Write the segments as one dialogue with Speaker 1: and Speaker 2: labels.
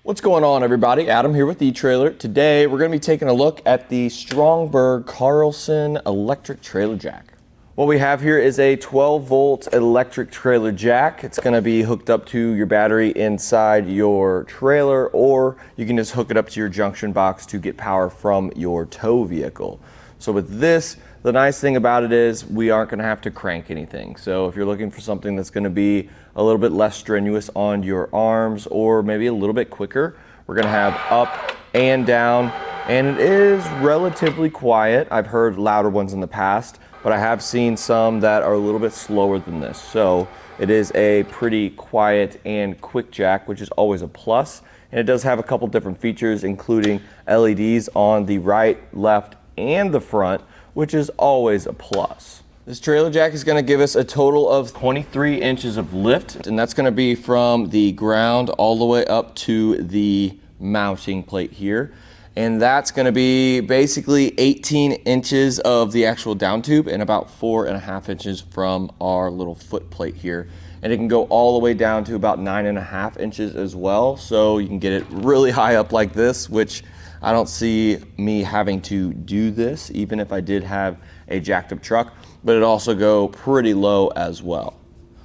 Speaker 1: What's going on, everybody? Adam here with eTrailer. Today we're going to be taking a look at the Stromberg Carlson electric trailer jack. What we have here is a 12-volt electric trailer jack. It's going to be hooked up to your battery inside your trailer, or you can just hook it up to your junction box to get power from your tow vehicle. So with this, the nice thing about it is we aren't going to have to crank anything. So if you're looking for something that's going to be a little bit less strenuous on your arms, or maybe a little bit quicker, we're going to have up and down, and it is relatively quiet. I've heard louder ones in the past, but I have seen some that are a little bit slower than this. So it is a pretty quiet and quick jack, which is always a plus. And it does have a couple different features, including LEDs on the right, left, and the front, which is always a plus. This trailer jack is going to give us a total of 23 inches of lift, and that's going to be from the ground all the way up to the mounting plate here. And that's going to be basically 18 inches of the actual down tube and about 4.5 inches from our little foot plate here. And it can go all the way down to about 9.5 inches as well. So you can get it really high up like this, which I don't see me having to do this, even if I did have a jacked up truck, but it also go pretty low as well.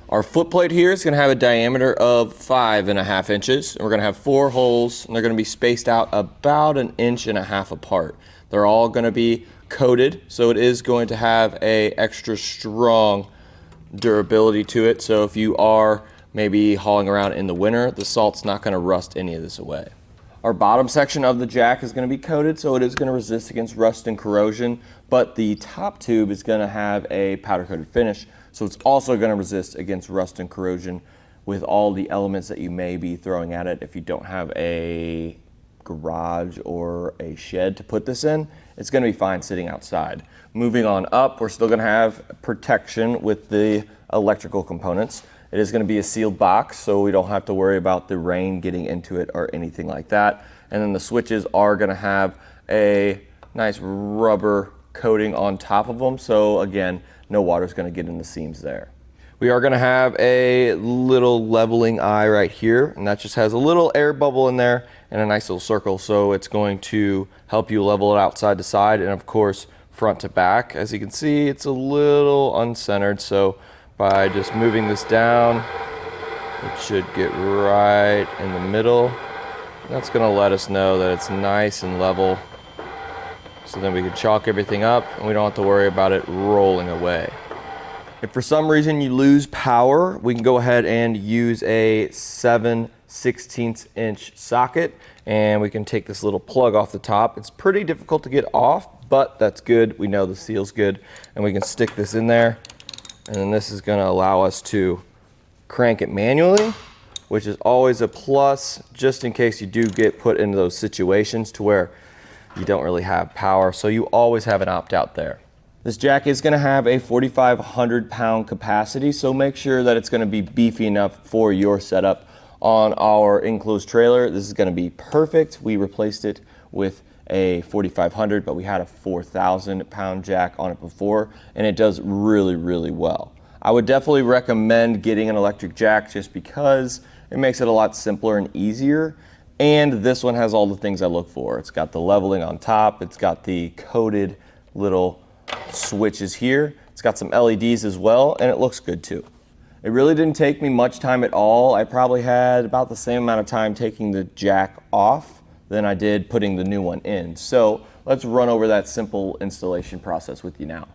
Speaker 1: Our foot plate here is going to have a diameter of 5.5 inches, and we're going to have 4 holes, and they're going to be spaced out about 1.5 inches apart. They're all going to be coated, so it is going to have a extra strong durability to it. So if you are maybe hauling around in the winter, the salt's not going to rust any of this away. Our bottom section of the jack is going to be coated, so it is going to resist against rust and corrosion, but the top tube is going to have a powder coated finish, so it's also going to resist against rust and corrosion with all the elements that you may be throwing at it. If you don't have a garage or a shed to put this in, it's going to be fine sitting outside. Moving on up, we're still going to have protection with the electrical components. It is going to be a sealed box, so we don't have to worry about the rain getting into it or anything like that. And then the switches are going to have a nice rubber coating on top of them, so again, no water is going to get in the seams there. We are going to have a little leveling eye right here, and that just has a little air bubble in there and a nice little circle, so it's going to help you level it out side to side and of course front to back. As you can see, it's a little uncentered, so by just moving this down, it should get right in the middle. That's going to let us know that it's nice and level, so then we can chalk everything up and we don't have to worry about it rolling away. If for some reason you lose power, we can go ahead and use a 7/16 inch socket, and we can take this little plug off the top. It's pretty difficult to get off, but that's good. We know the seal's good, and we can stick this in there. And then this is going to allow us to crank it manually, which is always a plus, just in case you do get put into those situations to where you don't really have power. So you always have an opt-out there. This jack is going to have a 4,500 pound capacity, so make sure that it's going to be beefy enough for your setup on our enclosed trailer. This is going to be perfect. We replaced it with a 4,500, but we had a 4,000 pound jack on it before, and it does really, really well. I would definitely recommend getting an electric jack just because it makes it a lot simpler and easier. And this one has all the things I look for. It's got the leveling on top. It's got the coated little switches here. It's got some LEDs as well, and it looks good too. It really didn't take me much time at all. I probably had about the same amount of time taking the jack off than I did putting the new one in. So let's run over that simple installation process with you now.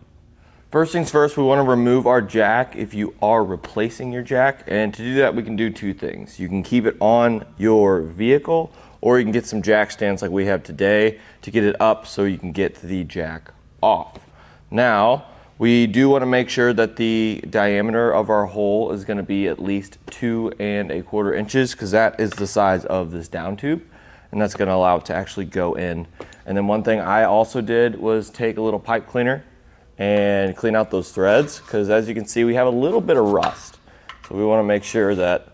Speaker 1: First things first, we want to remove our jack if you are replacing your jack. And to do that, we can do 2 things. You can keep it on your vehicle, or you can get some jack stands like we have today to get it up so you can get the jack off. Now, we do want to make sure that the diameter of our hole is going to be at least 2.25 inches, because that is the size of this down tube. And that's going to allow it to actually go in. And then one thing I also did was take a little pipe cleaner and clean out those threads, because as you can see, we have a little bit of rust. So we want to make sure that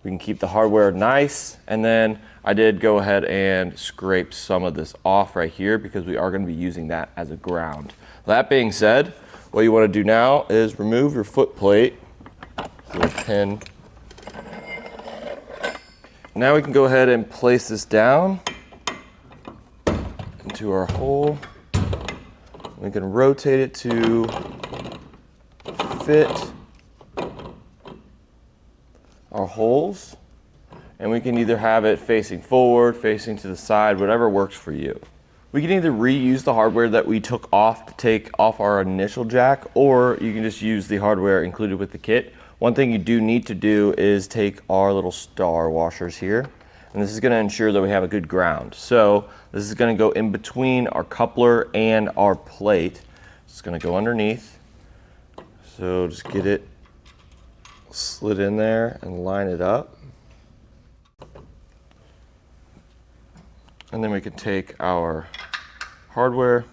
Speaker 1: we can keep the hardware nice. And then I did go ahead and scrape some of this off right here, because we are going to be using that as a ground. That being said, what you want to do now is remove your foot plate, little pin, Now we can go ahead and place this down into our hole. We can rotate it to fit our holes, and we can either have it facing forward, facing to the side, whatever works for you. We can either reuse the hardware that we took off to take off our initial jack, or you can just use the hardware included with the kit. One thing you do need to do is take our little star washers here, and this is going to ensure that we have a good ground. So this is going to go in between our coupler and our plate. It's going to go underneath. So just get it slid in there and line it up. And then we can take our hardware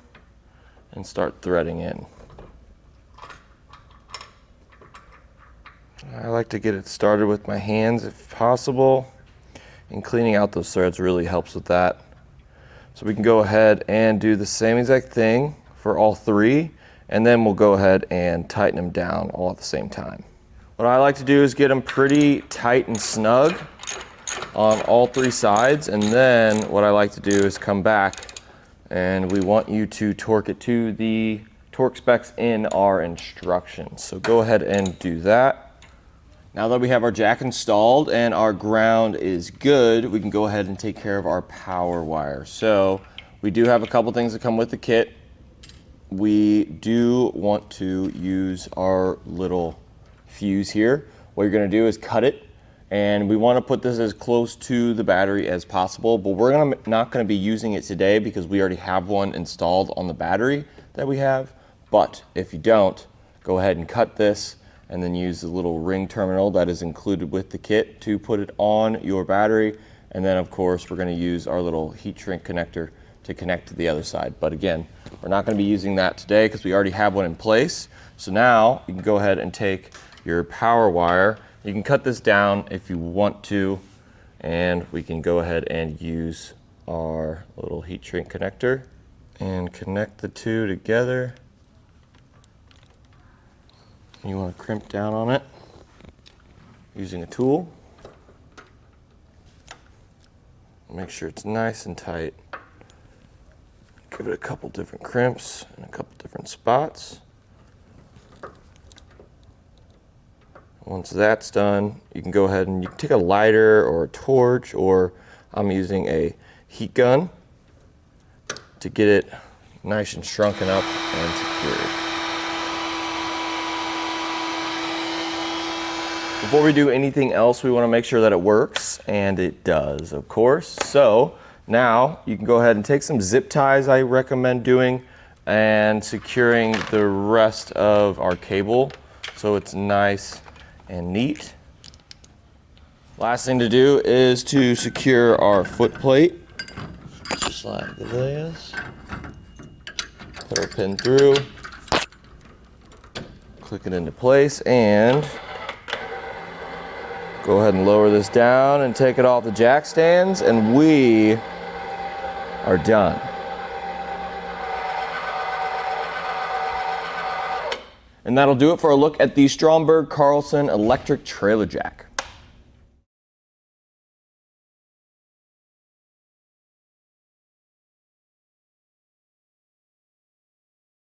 Speaker 1: and start threading in. I like to get it started with my hands if possible, and cleaning out those threads really helps with that. So we can go ahead and do the same exact thing for all three, and then we'll go ahead and tighten them down all at the same time. What I like to do is get them pretty tight and snug on all three sides, and then what I like to do is come back, and we want you to torque it to the torque specs in our instructions. So go ahead and do that. Now that we have our jack installed and our ground is good, we can go ahead and take care of our power wire. So we do have a couple things that come with the kit. We do want to use our little fuse here. What you're going to do is cut it, and we want to put this as close to the battery as possible, but we're not going to be using it today because we already have one installed on the battery that we have. But if you don't, go ahead and cut this and then use the little ring terminal that is included with the kit to put it on your battery. And then of course we're going to use our little heat shrink connector to connect to the other side. But again, we're not going to be using that today because we already have one in place. So now you can go ahead and take your power wire. You can cut this down if you want to, and we can go ahead and use our little heat shrink connector and connect the two together. You want to crimp down on it using a tool. Make sure it's nice and tight. Give it a couple different crimps in a couple different spots. Once that's done, you can go ahead and you can take a lighter or a torch, or I'm using a heat gun to get it nice and shrunken up and secured. Before we do anything else, we want to make sure that it works, and it does, of course. So now you can go ahead and take some zip ties, I recommend doing, and securing the rest of our cable so it's nice and neat. Last thing to do is to secure our foot plate. Slide this, put our pin through, click it into place, and go ahead and lower this down and take it off the jack stands, and we are done. And that'll do it for a look at the Stromberg Carlson electric trailer jack.